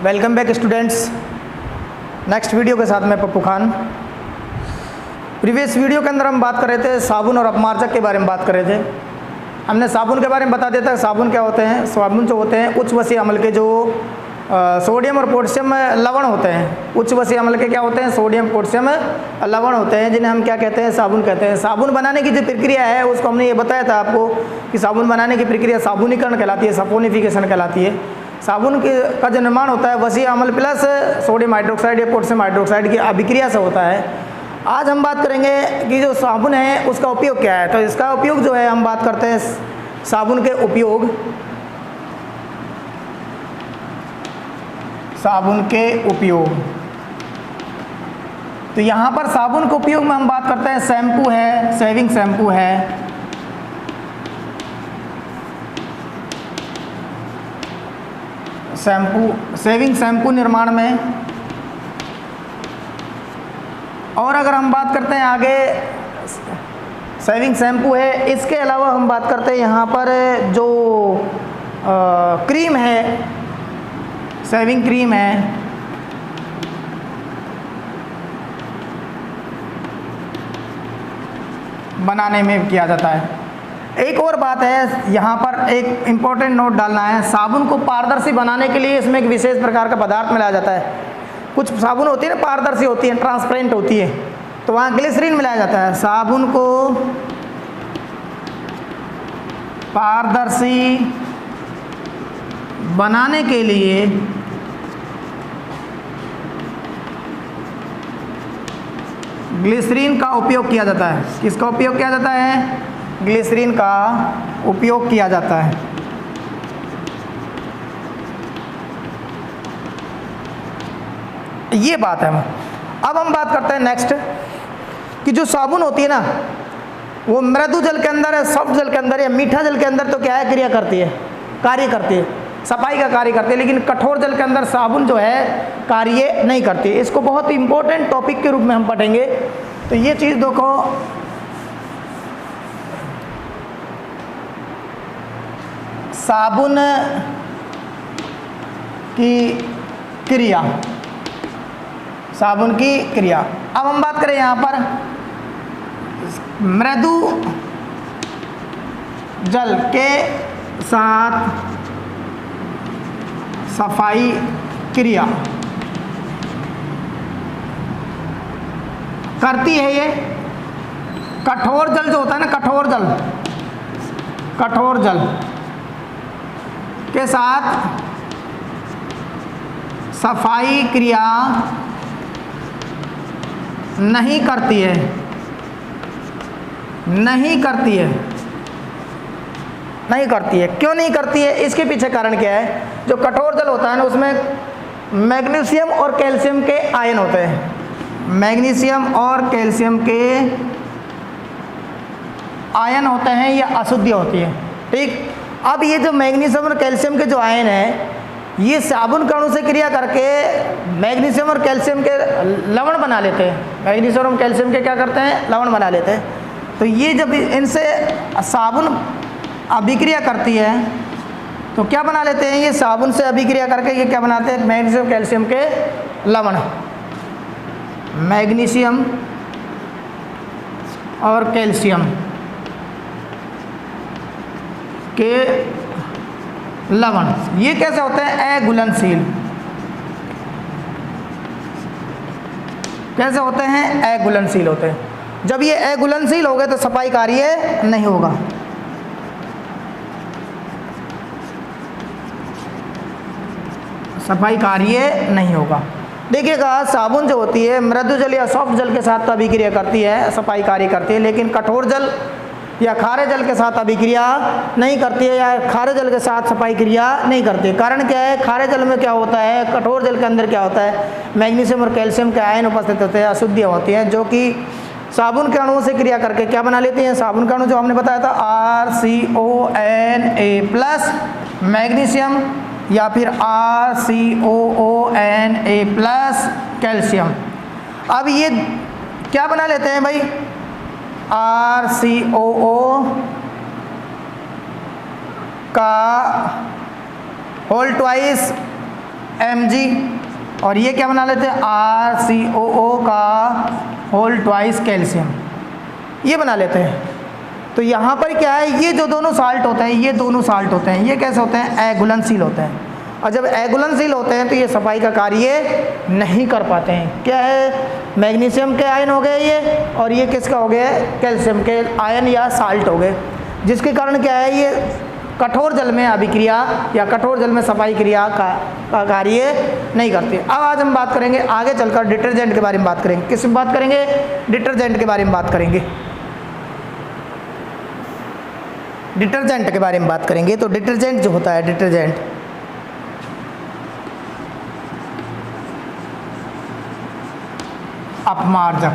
Welcome back students. Next video के साथ मैं पप्पू खान। प्रीवियस वीडियो के अंदर हम बात कर रहे थे साबुन और अपमार्जक के बारे में बात कर रहे थे। हमने साबुन के बारे में बता दिया था। साबुन क्या होते हैं? साबुन जो होते हैं उच्च वसीय अम्ल के जो सोडियम और पोटेशियम लवण होते हैं। उच्च वसीय अम्ल के क्या होते हैं? सोडियम पोटेशियम लवण होते हैं, जिन्हें हम क्या कहते हैं? साबुन कहते हैं। साबुन बनाने की जो प्रक्रिया है उसको हमने ये बताया था आपको कि साबुन बनाने की प्रक्रिया साबुनीकरण कहलाती है, सपोनिफिकेशन कहलाती है। साबुन का जो निर्माण होता है वसीय अम्ल प्लस सोडियम हाइड्रोक्साइड या पोटेशियम हाइड्रोक्साइड की अभिक्रिया से होता है। आज हम बात करेंगे कि जो साबुन है उसका उपयोग क्या है। तो इसका उपयोग जो है हम बात करते हैं साबुन के उपयोग। साबुन के उपयोग, तो यहाँ पर साबुन के उपयोग में हम बात करते हैं शैम्पू है, शेविंग शैम्पू है, शेविंग शैम्पू निर्माण में। और अगर हम बात करते हैं आगे, शेविंग शैम्पू है, इसके अलावा हम बात करते हैं यहाँ पर जो क्रीम है, शेविंग क्रीम है, बनाने में किया जाता है। एक और बात है, यहाँ पर एक इम्पोर्टेंट नोट डालना है। साबुन को पारदर्शी बनाने के लिए इसमें एक विशेष प्रकार का पदार्थ मिलाया जाता है। कुछ साबुन होती है ना पारदर्शी होती है, ट्रांसपेरेंट होती है, तो वहाँ ग्लिसरीन मिलाया जाता है। साबुन को पारदर्शी बनाने के लिए ग्लिसरीन का उपयोग किया जाता है। किसका उपयोग किया जाता है? ग्लिसरीन का उपयोग किया जाता है। ये बात है। अब हम बात करते हैं नेक्स्ट कि जो साबुन होती है ना वो मृदु जल के अंदर है, सॉफ्ट जल के अंदर या मीठा जल के अंदर तो क्या है? क्रिया करती है, कार्य करती है, सफाई का कार्य करती है। लेकिन कठोर जल के अंदर साबुन जो है कार्य नहीं करती। इसको बहुत इंपॉर्टेंट टॉपिक के रूप में हम पढ़ेंगे। तो ये चीज़ देखो, साबुन की क्रिया, साबुन की क्रिया। अब हम बात करें यहाँ पर मृदु जल के साथ सफाई क्रिया करती है। ये कठोर जल जो होता है ना, कठोर जल के साथ सफाई क्रिया नहीं करती है, नहीं करती है। क्यों नहीं करती है? इसके पीछे कारण क्या है? जो कठोर जल होता है ना उसमें मैग्नीशियम और कैल्शियम के आयन होते हैं। मैग्नीशियम और कैल्शियम के आयन होते हैं, ये अशुद्धि होती है। ठीक। अब ये जो मैग्नीशियम और कैल्शियम के जो आयन है ये साबुन के अणु से क्रिया करके मैग्नीशियम और कैल्शियम के लवण बना लेते हैं। मैग्नीशियम और कैल्शियम के क्या करते हैं? लवण बना लेते हैं। तो ये जब इनसे साबुन अभिक्रिया करती है तो क्या बना लेते हैं? ये साबुन से अभिक्रिया करके ये क्या बनाते हैं? मैग्नीशियम कैल्शियम के लवण। मैग्नीशियम और कैल्शियम के लवण ये कैसे होते हैं? अघुलनशील। कैसे होते हैं? अघुलनशील होते हैं। जब ये अघुलनशील हो गए तो सफाई कार्य नहीं होगा। सफाई कार्य नहीं होगा। देखिएगा, साबुन जो होती है मृदु जल या सॉफ्ट जल के साथ तो अभिक्रिया करती है, सफाई कार्य करती है, लेकिन कठोर जल या खारे जल के साथ अभिक्रिया नहीं करती है, या खारे जल के साथ सफाई क्रिया नहीं करती है। कारण क्या है? खारे जल में क्या होता है? कठोर जल के अंदर क्या होता है? मैग्नीशियम और कैल्शियम के आयन उपस्थित होते हैं, अशुद्धियाँ होती हैं, जो कि साबुन के अणुओं से क्रिया करके क्या बना लेती हैं? साबुन का अणु जो हमने बताया था RCONA प्लस मैग्नीशियम या फिर RCOONA प्लस कैल्शियम। अब ये क्या बना लेते हैं भाई? RCOO का होल ट्वाइस Mg, और ये क्या बना लेते हैं RCOO का होल ट्वाइस कैल्शियम, ये बना लेते हैं। तो यहाँ पर क्या है, ये जो दोनों साल्ट होते हैं, ये दोनों साल्ट होते हैं, ये कैसे होते हैं, अघुलनशील होते हैं। और जब अघुलनशील होते हैं तो ये सफाई का कार्य नहीं कर पाते हैं। क्या है, मैग्नीशियम के आयन हो गए ये, और ये किसका हो गया, कैल्शियम के आयन या साल्ट हो गए, जिसके कारण क्या है, ये कठोर जल में अभिक्रिया या कठोर जल में सफाई क्रिया का कार्य नहीं करते। अब आज हम बात करेंगे आगे चलकर डिटर्जेंट के बारे में बात करेंगे। किस में बात करेंगे, डिटर्जेंट के बारे में बात करेंगे। डिटर्जेंट के बारे में बात करेंगे। तो डिटर्जेंट जो होता है, डिटर्जेंट अपमार्जक।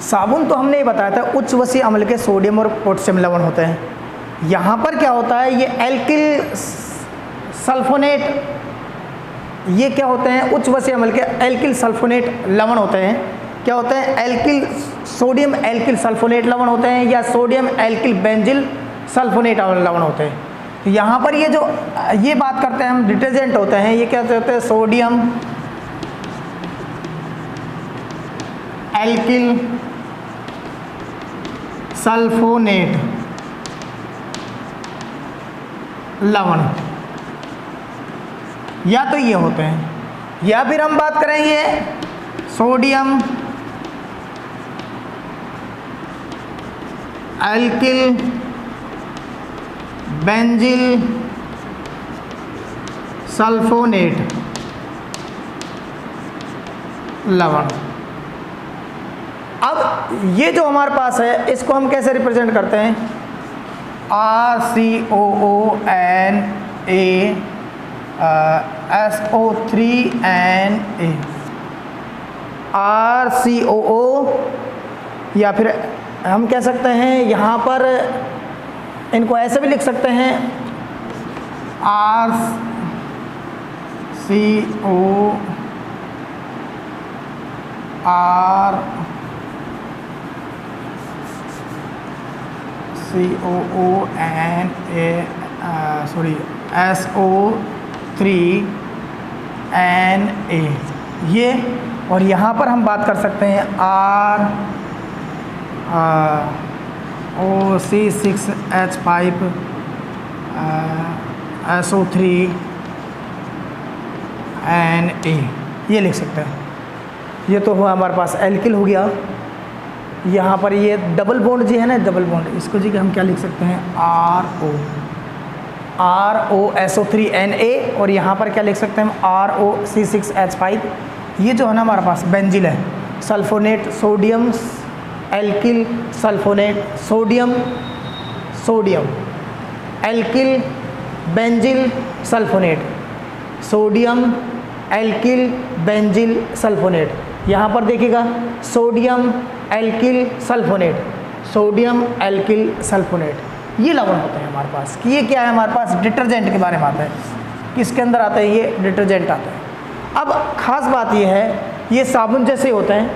साबुन तो हमने ये बताया था उच्च वसीय अम्ल के सोडियम और पोटेशियम लवण होते हैं। यहाँ पर क्या होता है, ये एल्किल सल्फोनेट, ये क्या होते हैं, उच्च वसीय अम्ल के एल्किल सल्फोनेट लवण होते हैं। क्या होते हैं, एल्किल सोडियम एल्किल सल्फोनेट लवण होते हैं या सोडियम एल्किल बेंजिल सल्फोनेट लवण होते हैं। तो यहाँ पर ये जो ये बात करते हैं हम डिटर्जेंट होते हैं, ये क्या होते हैं, सोडियम एल्किल सल्फोनेट लवण, या तो ये होते हैं, या फिर हम बात करेंगे सोडियम एल्किल बेंजिल सल्फोनेट लवण। अब ये जो हमारे पास है, इसको हम कैसे रिप्रेजेंट करते हैं, RCOONA RCOO, या फिर हम कह सकते हैं यहाँ पर इनको ऐसे भी लिख सकते हैं SO3NA ये, और यहाँ पर हम बात कर सकते हैं ROC6H5 SO3NA, ये लिख सकते हैं। ये तो हुआ हमारे पास एल्किल हो गया। यहाँ पर ये डबल बॉन्ड जी है ना, डबल बॉन्ड, इसको जी हम क्या लिख सकते हैं, ROSO3Na, और यहाँ पर क्या लिख सकते हैं हम, ROC6H5। ये जो है ना हमारे पास बेंजिल है, sulphonate sodium alkyl sulphonate sodium alkyl benzyl sulphonate sodium alkyl benzyl sulphonate. यहाँ पर देखिएगा सोडियम एल्किल सल्फोनेट ये लवण होते हैं हमारे पास। कि ये क्या है, हमारे पास डिटर्जेंट के बारे में आता है। किसके अंदर आता है, ये डिटर्जेंट आता है। अब खास बात ये है, ये साबुन जैसे होते हैं,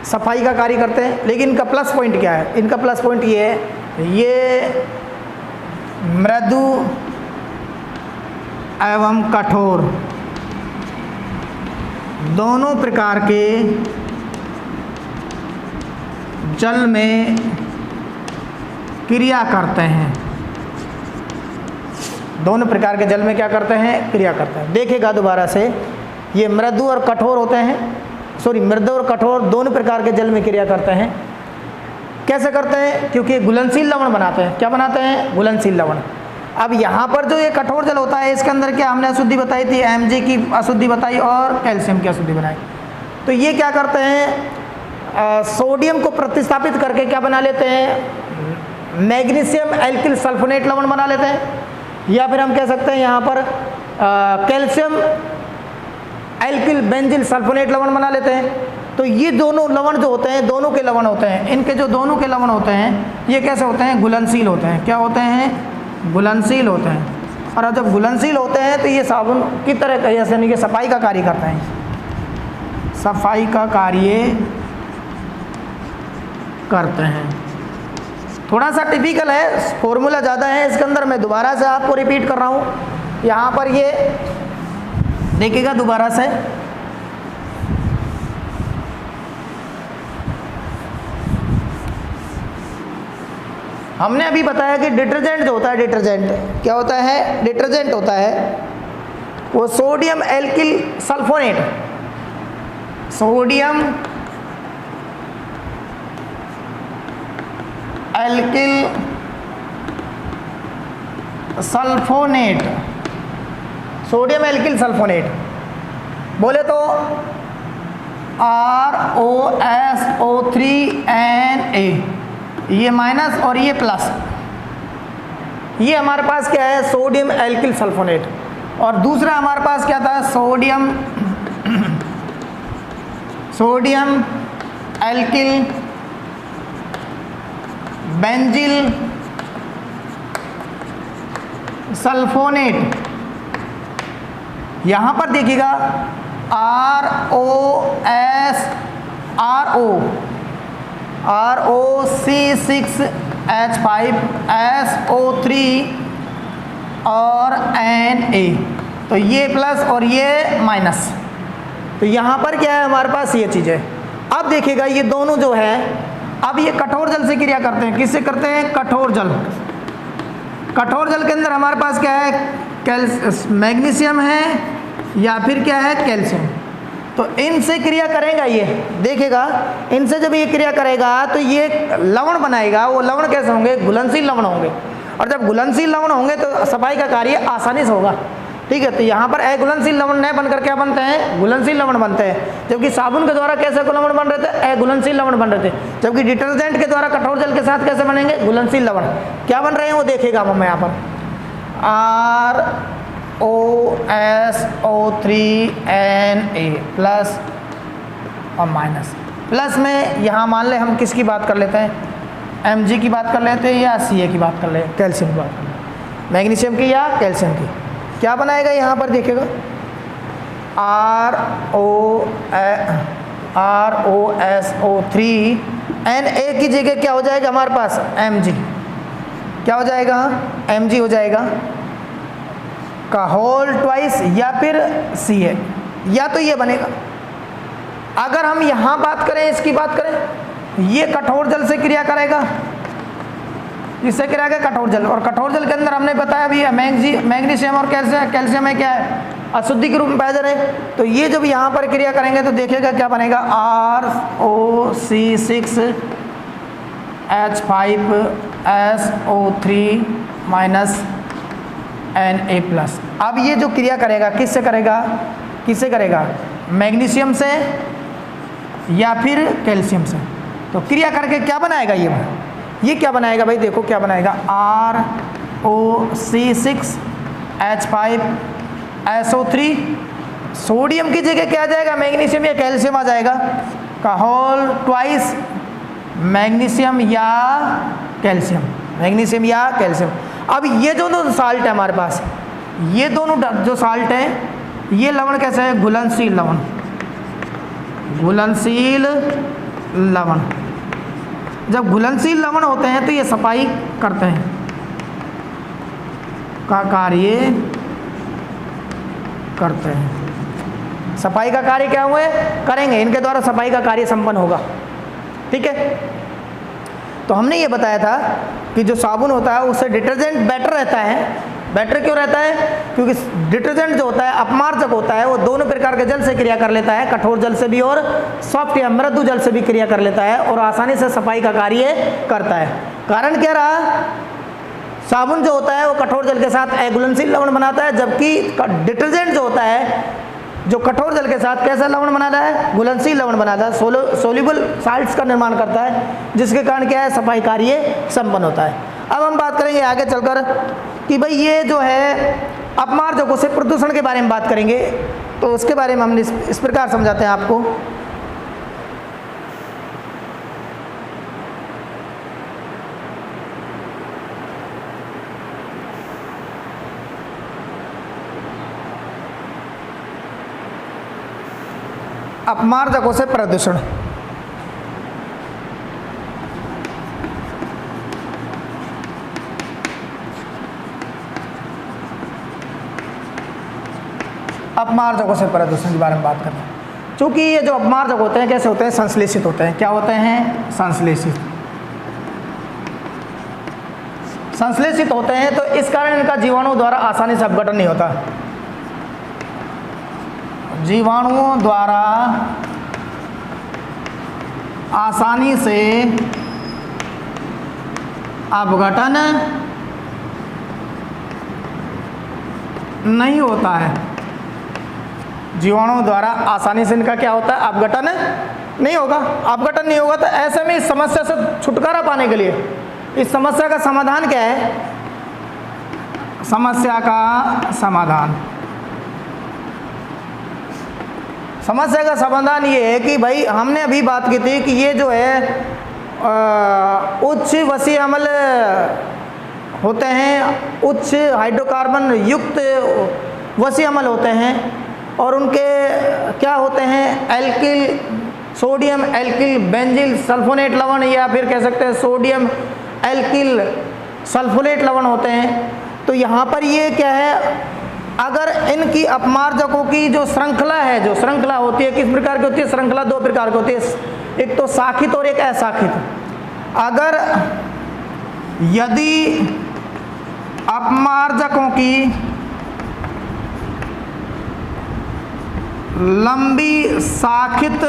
सफाई का कार्य करते हैं, लेकिन इनका प्लस पॉइंट क्या है, इनका प्लस पॉइंट ये है, ये मृदु एवं कठोर दोनों प्रकार के जल में क्रिया करते हैं। दोनों प्रकार के जल में क्या करते हैं, क्रिया करते हैं। देखिएगा दोबारा से, ये मृदु और कठोर होते हैं, मृदु और कठोर दोनों प्रकार के जल में क्रिया करते हैं। कैसे करते हैं, क्योंकि घुलनशील लवण बनाते हैं। क्या बनाते हैं, घुलनशील लवण। अब यहाँ पर जो ये कठोर जल होता है, इसके अंदर क्या हमने अशुद्धि बताई थी, Mg की अशुद्धि बताई और कैल्शियम की अशुद्धि बनाई। तो ये क्या करते हैं, सोडियम को प्रतिस्थापित करके क्या बना लेते हैं, मैग्नीशियम एल्किल सल्फोनेट लवण बना लेते हैं, या फिर हम कह सकते हैं यहाँ पर कैल्शियम एल्किल बेंजिल सल्फोनेट लवण बना लेते हैं। तो ये दोनों लवण जो होते हैं, दोनों के लवण होते हैं, इनके जो दोनों के लवण होते हैं, ये कैसे होते हैं, घुलनशील होते हैं। क्या होते हैं, घुलनशील होते हैं। और जब घुलनशील होते हैं तो ये साबुन की तरह जैसे नहीं कि सफाई का कार्य करते हैं, सफाई का कार्य करते हैं। थोड़ा सा टिपिकल है, फॉर्मूला ज़्यादा है इसके अंदर, मैं दोबारा से आपको रिपीट कर रहा हूँ। यहाँ पर ये देखिएगा दोबारा से, हमने अभी बताया कि डिटर्जेंट जो होता है, डिटर्जेंट क्या होता है, डिटर्जेंट होता है वो sodium alkyl sulphonate, sodium alkyl sulphonate, sodium alkyl sulphonate बोले तो ROSO3Na, ये माइनस और ये प्लस, ये हमारे पास क्या है, सोडियम एल्किल सल्फोनेट। और दूसरा हमारे पास क्या था, सोडियम एल्किल बेंजिल सल्फोनेट। यहाँ पर देखिएगा ROC6H5SO3 और Na, तो ये प्लस और ये माइनस। तो यहाँ पर क्या है हमारे पास, ये चीज़ है। अब देखिएगा ये दोनों जो है, अब ये कठोर जल से क्रिया करते हैं, किससे करते हैं, कठोर जल। कठोर जल के अंदर हमारे पास क्या है, मैग्नीशियम है या फिर क्या है, कैल्शियम। तो इनसे क्रिया करेगा, ये देखिएगा इनसे जब ये क्रिया करेगा तो ये लवण बनाएगा। वो लवण कैसे होंगे, घुलनशील लवण होंगे, और जब घुलनशील लवण होंगे तो सफाई का कार्य आसानी से होगा। ठीक है, तो यहाँ पर अघुलनशील लवण न बनकर क्या बनते हैं, घुलनशील लवण बनते हैं। जबकि साबुन के द्वारा कैसे लवण बन रहे थे, अघुलनशील लवण बन रहे थे। जबकि डिटर्जेंट के द्वारा कठोर जल के साथ कैसे बनेंगे, घुलनशील लवण। क्या बन रहे हैं वो देखेगा मैं यहाँ पर, ROSO3Na प्लस और माइनस। प्लस में यहाँ मान ले हम किसकी बात कर लेते हैं, Mg की बात कर लेते हैं या Ca की बात कर ले, कैल्शियम की बात कर ले, मैग्नीशियम की या कैल्शियम की। क्या बनाएगा यहाँ पर देखिएगा, ROSO3Na की जगह क्या हो जाएगा हमारे पास, Mg। क्या हो जाएगा, Mg हो जाएगा का होल ट्वाइस या फिर Ca, या तो ये बनेगा। अगर हम यहाँ बात करें, इसकी बात करें, ये कठोर जल से क्रिया करेगा, इससे क्रिया करेगा कठोर जल। और कठोर जल के अंदर हमने बताया भी मैग्नीशियम और कैल्शियम है क्या है, अशुद्धि के रूप में पाया जा रहा है। तो ये जब यहाँ पर क्रिया करेंगे तो देखिएगा क्या बनेगा, ROC6H5SO3 माइनस Na प्लस। अब ये जो क्रिया करेगा किससे करेगा, किससे करेगा, मैग्नीशियम से या फिर कैल्शियम से। तो क्रिया करके क्या बनाएगा, ये क्या बनाएगा भाई, देखो क्या बनाएगा, ROC6H5SO3, सोडियम की जगह क्या आ जाएगा, मैग्नीशियम या कैल्शियम आ जाएगा, का होल ट्वाइस मैग्नीशियम या कैल्शियम, मैग्नीशियम या कैल्शियम। अब ये जो दोनों साल्ट है हमारे पास, ये दोनों जो साल्ट है, ये लवण कैसे है, घुलनशील लवण, घुलनशील लवण। जब घुलनशील लवण होते हैं तो ये सफाई करते हैं, का कार्य करते हैं, सफाई का कार्य क्या हुए करेंगे, इनके द्वारा सफाई का कार्य संपन्न होगा। ठीक है, तो हमने ये बताया था कि जो साबुन होता है उससे डिटर्जेंट बेटर रहता है। बेटर क्यों रहता है, क्योंकि डिटर्जेंट जो होता है अपमार्जक होता है, वो दोनों प्रकार के जल से क्रिया कर लेता है, कठोर जल से भी और सॉफ्ट या मृदु जल से भी क्रिया कर लेता है, और आसानी से सफाई का कार्य करता है। कारण क्या रहा, साबुन जो होता है वो कठोर जल के साथ अघुलनशील लवण बनाता है, जबकि डिटर्जेंट जो होता है जो कठोर जल के साथ कैसा लवण बनाता है, घुलनशील लवण बनाता है, सोल्यूबल साल्ट्स का निर्माण करता है, जिसके कारण क्या है, सफाई कार्य संपन्न होता है। अब हम बात करेंगे आगे चलकर कि भाई ये जो है अपमार्जकों से प्रदूषण के बारे में बात करेंगे, तो उसके बारे में हम इस प्रकार समझाते हैं आपको। अपमार्जकों से प्रदूषण। अपमार्जकों से प्रदूषण के बारे में बात करते हैं। चूँकि ये जो अपमार्जक होते हैं कैसे होते हैं, संश्लेषित होते हैं। क्या होते हैं? संश्लेषित। संश्लेषित होते हैं तो इस कारण इनका जीवाणु द्वारा आसानी से अपघटन नहीं होता। जीवाणुओं द्वारा आसानी से अपघटन नहीं होता है। जीवाणुओं द्वारा आसानी से इनका क्या होता है? अपघटन नहीं होगा। अपघटन नहीं होगा तो ऐसे में इस समस्या से छुटकारा पाने के लिए इस समस्या का समाधान क्या है? समस्या का समाधान, समस्या का समाधान ये है कि भाई हमने अभी बात की थी कि ये जो है उच्च वसीय अम्ल होते हैं, उच्च हाइड्रोकार्बन युक्त वसीय अम्ल होते हैं और उनके क्या होते हैं? Alkyl, sodium alkyl benzyl sulphonate लवण या फिर कह सकते हैं सोडियम एल्किल सल्फोनेट लवण होते हैं। तो यहाँ पर ये क्या है, अगर इनकी अपमार्जकों की जो श्रृंखला है, जो श्रृंखला होती है किस प्रकार की होती है? श्रृंखला दो प्रकार की होती है, एक तो शाखित और एक अशाखित। अगर यदि अपमार्जकों की लंबी शाखित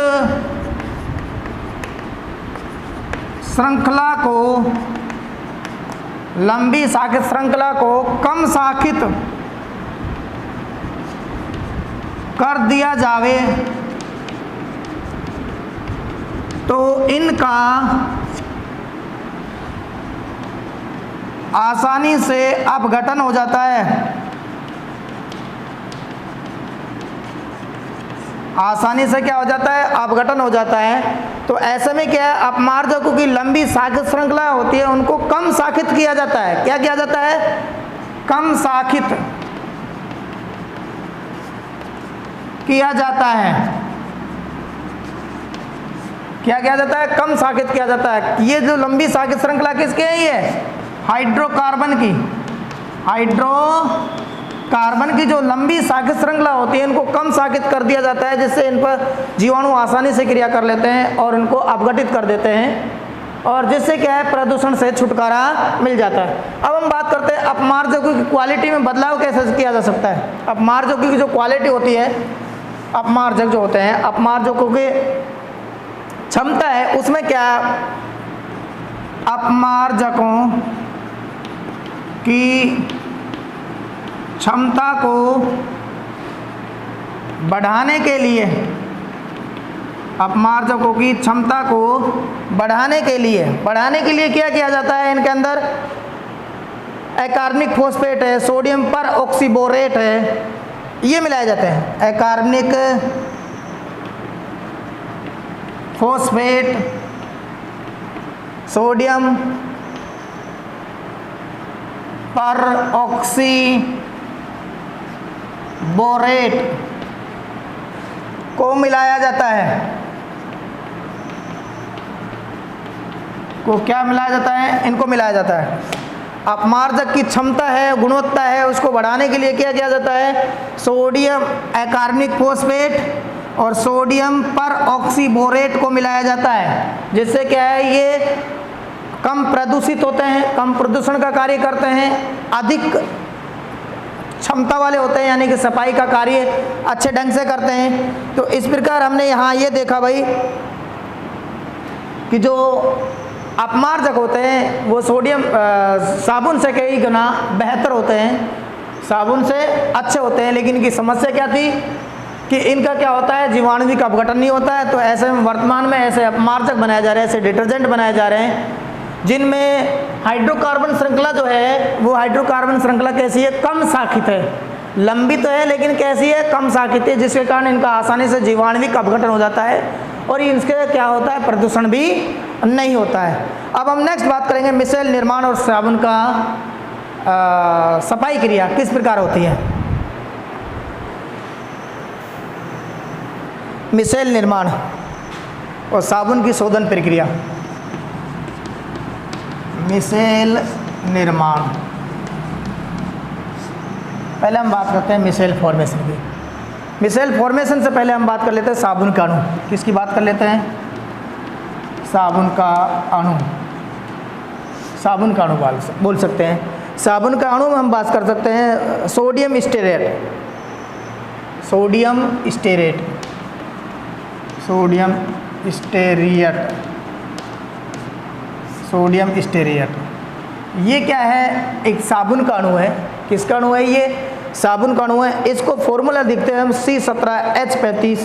श्रृंखला को कम शाखित कर दिया जावे तो इनका आसानी से अपघटन हो जाता है। आसानी से क्या हो जाता है? अपघटन हो जाता है। तो ऐसे में क्या है, अपमार्जकों की लंबी शाखित श्रृंखला होती है उनको कम शाखित किया जाता है। क्या किया जाता है? कम शाखित किया जाता है। क्या किया जाता है? कम शाखित किया जाता है। ये जो लंबी शाखित श्रृंखला किसके है? ये हाइड्रोकार्बन की, हाइड्रोकार्बन की जो लंबी शाखित श्रृंखला होती है इनको कम शाखित कर दिया जाता है, जिससे इन पर जीवाणु आसानी से क्रिया कर लेते हैं और इनको अपघटित कर देते हैं और जिससे क्या है? प्रदूषण से छुटकारा मिल जाता है। अब हम बात करते हैं अपमार्जकों की क्वालिटी में बदलाव कैसे किया जा सकता है। अपमार्जकों की जो क्वालिटी होती है, अपमार्जक जो होते हैं, अपमार्जकों की क्षमता है उसमें क्या, अपमार्जकों की क्षमता को बढ़ाने के लिए, अपमार्जकों की क्षमता को बढ़ाने के लिए क्या किया जाता है? इनके अंदर अकार्बनिक फॉस्फेट है, सोडियम पर ऑक्सीबोरेट है, ये मिलाए जाते हैं। अकार्बनिक फॉस्फेट, सोडियम पर ऑक्सीबोरेट को मिलाया जाता है। को क्या मिलाया जाता है? इनको मिलाया जाता है। अपमार्जक की क्षमता है, गुणवत्ता है, उसको बढ़ाने के लिए क्या किया जाता है? सोडियम अकार्बनिक फॉस्फेट और सोडियम पर ऑक्सीबोरेट को मिलाया जाता है, जिससे क्या है? ये कम प्रदूषित होते हैं, कम प्रदूषण का कार्य करते हैं, अधिक क्षमता वाले होते हैं, यानी कि सफाई का कार्य अच्छे ढंग से करते हैं। तो इस प्रकार हमने यहाँ ये देखा भाई कि जो अपमार्जक होते हैं वो सोडियम साबुन से कई गुना बेहतर होते हैं, साबुन से अच्छे होते हैं। लेकिन इनकी समस्या क्या थी कि इनका क्या होता है? जीवाणु का अपघटन नहीं होता है। तो ऐसे में वर्तमान में ऐसे अपमार्जक बनाए जा रहे हैं, ऐसे डिटर्जेंट बनाए जा रहे हैं जिनमें हाइड्रोकार्बन श्रृंखला जो है वो हाइड्रोकार्बन श्रृंखला कैसी है? कम शाखित है, लंबी तो है लेकिन कैसी है? कम शाखित है, जिसके कारण इनका आसानी से जीवाणुविक अपघटन हो जाता है और इनके क्या होता है? प्रदूषण भी नहीं होता है। अब हम नेक्स्ट बात करेंगे मिसेल निर्माण और साबुन का सफाई क्रिया किस प्रकार होती है। मिसेल निर्माण और साबुन की शोधन प्रक्रिया। मिसेल निर्माण, पहले हम बात करते हैं मिसेल फॉर्मेशन की। मिसेल फॉर्मेशन से पहले हम बात कर लेते हैं साबुन का अणु। किसकी बात कर लेते हैं? साबुन का अणु। साबुन का अणु बोल सकते हैं। साबुन का अणु में हम बात कर सकते हैं sodium stearate. Sodium stearate, sodium stearate, sodium stearate. ये क्या है? एक साबुन का अणु है। किसका अणु है? ये साबुन का अणु है। इसको फॉर्मूला देखते हैं हम C17H35,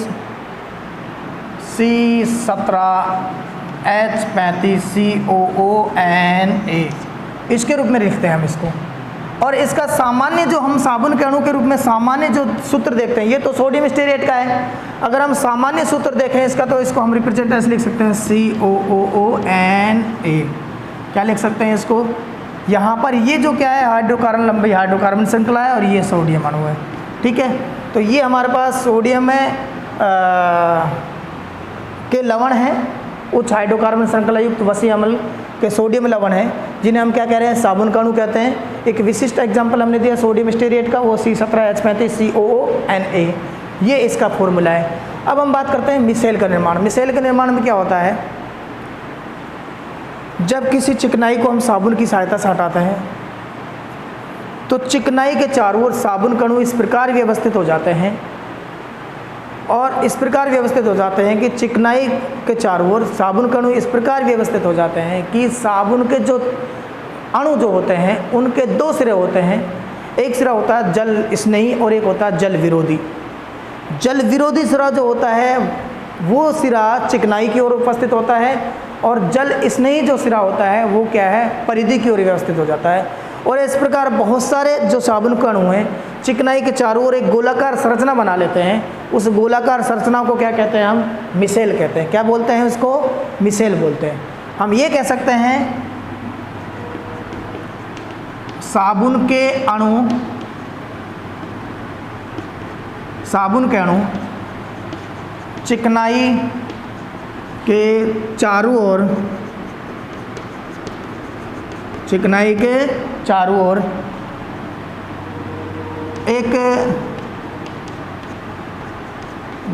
C17H35 COONA, इसके रूप में लिखते हैं हम इसको। और इसका सामान्य जो हम साबुन के अणु के रूप में सामान्य जो सूत्र देखते हैं, ये तो सोडियम स्टेरेट का है। अगर हम सामान्य सूत्र देखें इसका, तो इसको हम रिप्रेजेंट ऐसे लिख सकते हैं COONA। क्या लिख सकते हैं इसको? यहाँ पर ये जो क्या है, हाइड्रोकार्बन, लंबी हाइड्रोकार्बन श्रृंखला है, और ये सोडियम अणु है। ठीक है, तो ये हमारे पास सोडियम में के लवण हैं, उच्च हाइड्रोकार्बन श्रृंखला युक्त वसीय अम्ल के सोडियम लवण है, जिन्हें हम क्या कह रहे हैं? साबुन का अणु कहते हैं। एक विशिष्ट एग्जाम्पल हमने दिया सोडियम स्टेरेट का, वो C17H35 COONA, ये इसका फॉर्मूला है। अब हम बात करते हैं मिसेल का निर्माण। मिसेल के निर्माण में क्या होता है? जब किसी चिकनाई को हम साबुन की सहायता से हटाते हैं, तो चिकनाई के चारों ओर साबुन का अणु इस प्रकार व्यवस्थित हो जाते हैं, और इस प्रकार व्यवस्थित हो जाते हैं कि चिकनाई के चारों ओर साबुन का अणु इस प्रकार व्यवस्थित हो जाते हैं कि साबुन के जो अणु जो होते हैं उनके दो सिरे होते हैं। एक सिरा होता है जल स्नेही और एक होता है जल विरोधी। जल विरोधी सिरा जो होता है वो सिरा चिकनाई की ओर उपस्थित होता है, और जल स्नेही जो सिरा होता है वो क्या है? परिधि की ओर व्यवस्थित हो जाता है। और इस प्रकार बहुत सारे जो साबुन के अणु हैं चिकनाई के चारों ओर एक गोलाकार संरचना बना लेते हैं। उस गोलाकार संरचना को क्या कहते हैं? हम मिसेल कहते हैं। क्या बोलते हैं उसको? मिसेल बोलते हैं। हम ये कह सकते हैं साबुन के अणु, साबुन के अणु चिकनाई के चारों ओर, चिकनाई के चारों ओर एक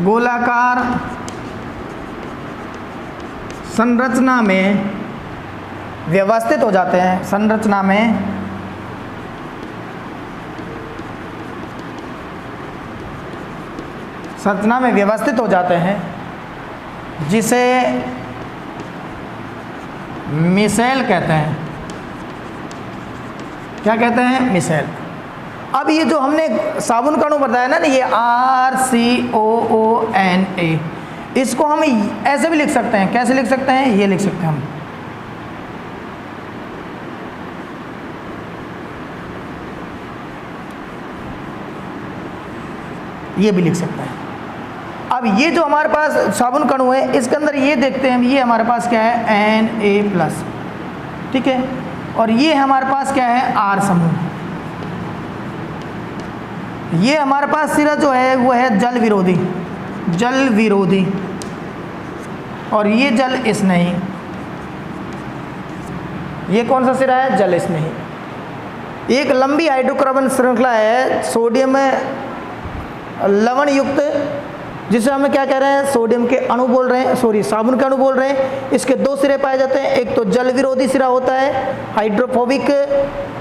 गोलाकार संरचना में व्यवस्थित हो जाते हैं। संरचना में व्यवस्थित हो जाते हैं, जिसे मिसेल कहते हैं। क्या कहते हैं? मिसेल। अब ये जो हमने साबुन का अणु बताया ना, ये RCOONA, इसको हम ऐसे भी लिख सकते हैं। कैसे लिख सकते हैं? ये लिख सकते हैं हम, ये भी लिख सकते हैं। अब ये जो हमारे पास साबुन का अणु है, इसके अंदर ये देखते हैं, ये हमारे पास क्या है? Na+, ठीक है, और ये हमारे पास क्या है? R समूह। ये हमारे पास सिरा जो है वो है जल विरोधी, जल विरोधी, और ये जल स्नेही। ये कौन सा सिरा है? जल स्नेही। एक लंबी हाइड्रोकार्बन श्रृंखला है सोडियम लवण युक्त, जिसे हम क्या कह रहे हैं? सोडियम के अणु बोल रहे हैं, सॉरी साबुन के अणु बोल रहे हैं। इसके दो सिरे पाए जाते हैं, एक तो जल विरोधी सिरा होता है हाइड्रोफोबिक,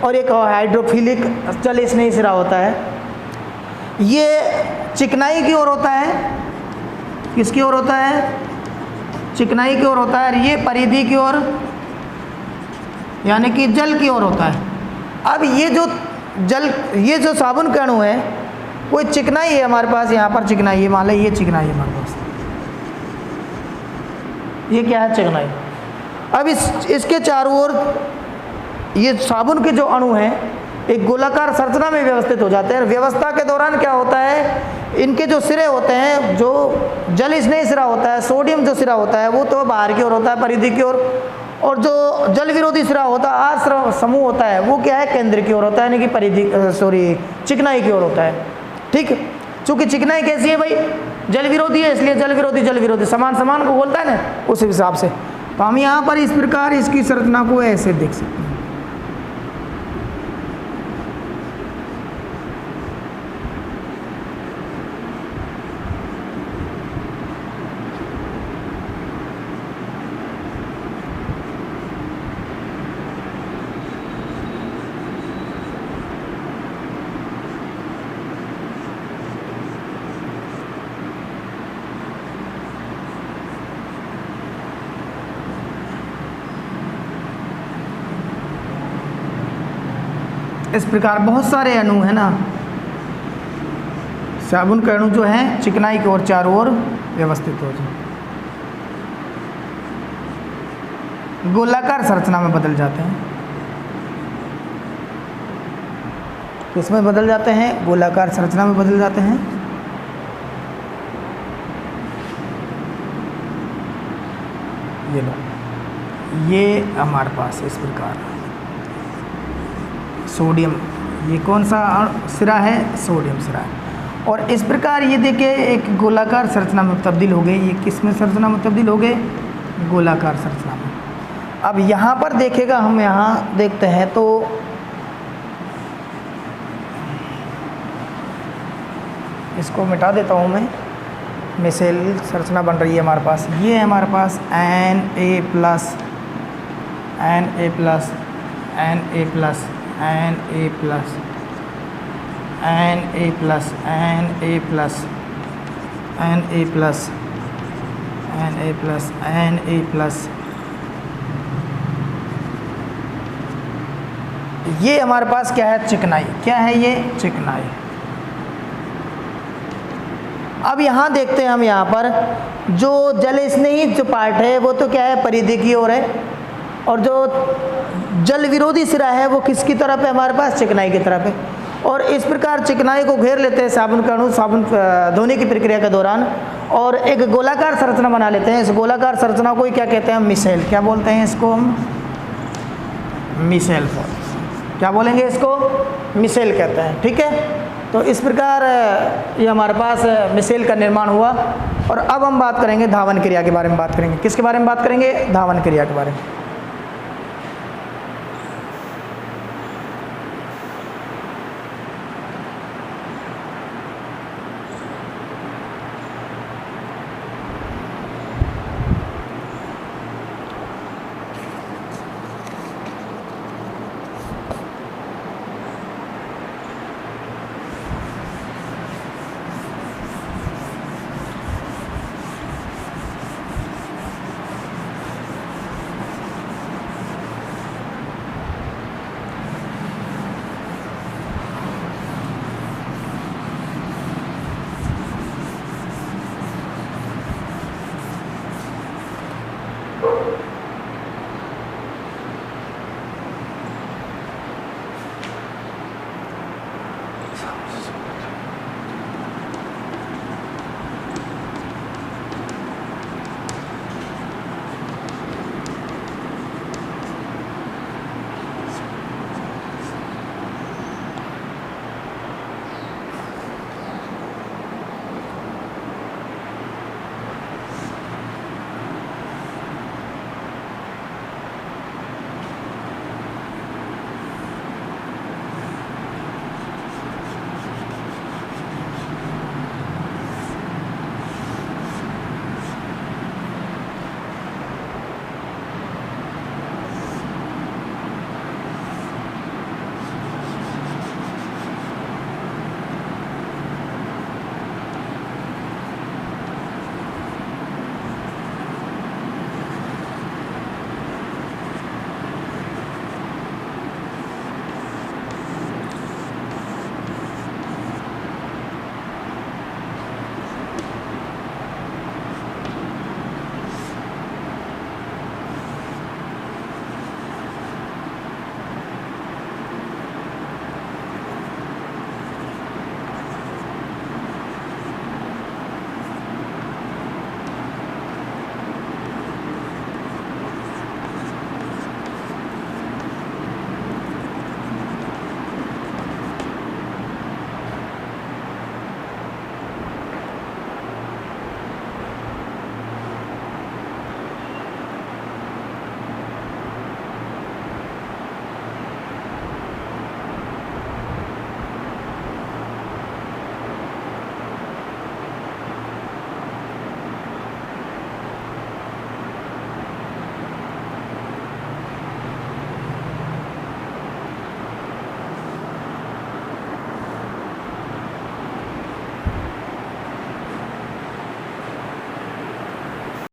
और एक हाइड्रोफिलिक जल स्नेही सिरा होता है। ये चिकनाई की ओर होता है। किसकी ओर होता है? चिकनाई की ओर होता है। और ये परिधि की ओर, यानी कि जल की ओर होता है। अब ये जो साबुन के अणु है, कोई चिकनाई है हमारे पास, यहाँ पर चिकनाई है, मान लो ये चिकनाई है हमारे पास, ये क्या है? चिकनाई। अब इसके चारों ओर ये साबुन के जो अणु हैं एक गोलाकार संरचना में व्यवस्थित हो जाते हैं। व्यवस्था के दौरान क्या होता है? इनके जो सिरे होते हैं, जो जल स्नेही सिरा होता है, सोडियम जो सिरा होता है वो तो बाहर की ओर होता है, परिधि की ओर, और जो जल विरोधी सिरा होता है, R समूह होता है, वो क्या है? केंद्र की ओर होता है, यानी कि परिधि चिकनाई की ओर होता है। ठीक, चूंकि चिकनाई कैसी है भाई? जल विरोधी है, इसलिए जल विरोधी समान को बोलता है ना, उस हिसाब से। तो हम यहाँ पर इस प्रकार इसकी संरचना को ऐसे देख सकते हैं। इस प्रकार बहुत सारे अणु है ना, साबुन के अणु जो हैं चिकनाई की ओर चारों ओर व्यवस्थित हो जाए, गोलाकार संरचना में बदल जाते हैं। किसमें बदल जाते हैं? गोलाकार संरचना में बदल जाते हैं। ये लो, ये हमारे पास इस प्रकार सोडियम, ये कौन सा सिरा है? सोडियम सिरा है। और इस प्रकार ये देखिए एक गोलाकार संरचना में तब्दील हो गई। ये किस में संरचना में तब्दील हो गए? गोलाकार संरचना में। अब यहाँ पर देखेगा, हम यहाँ देखते हैं तो इसको मिटा देता हूँ मैं। मिसेल संरचना बन रही है हमारे पास। ये है हमारे पास Na plus Na plus Na plus Na plus Na plus Na plus Na plus Na plus Na plus. ये हमारे पास क्या है? चिकनाई। क्या है ये? चिकनाई। अब यहाँ देखते हैं हम, यहाँ पर जो जल स्नेही जो पार्ट है वो तो क्या है? परिधि की ओर है, और जो जल विरोधी सिरा है वो किसकी तरफ है? हमारे पास चिकनाई की तरफ है। और इस प्रकार चिकनाई को घेर लेते हैं साबुन का अणु साबुन धोने की प्रक्रिया के दौरान, और एक गोलाकार संरचना बना लेते हैं। इस गोलाकार संरचना को ही क्या कहते हैं? मिसेल। क्या बोलते हैं इसको हम? मिसेल। क्या बोलेंगे इसको? मिसेल कहते हैं। ठीक है, तो इस प्रकार ये हमारे पास मिसेल का निर्माण हुआ। और अब हम बात करेंगे धावन क्रिया के बारे में बात करेंगे। किसके बारे में बात करेंगे? धावन क्रिया के बारे में।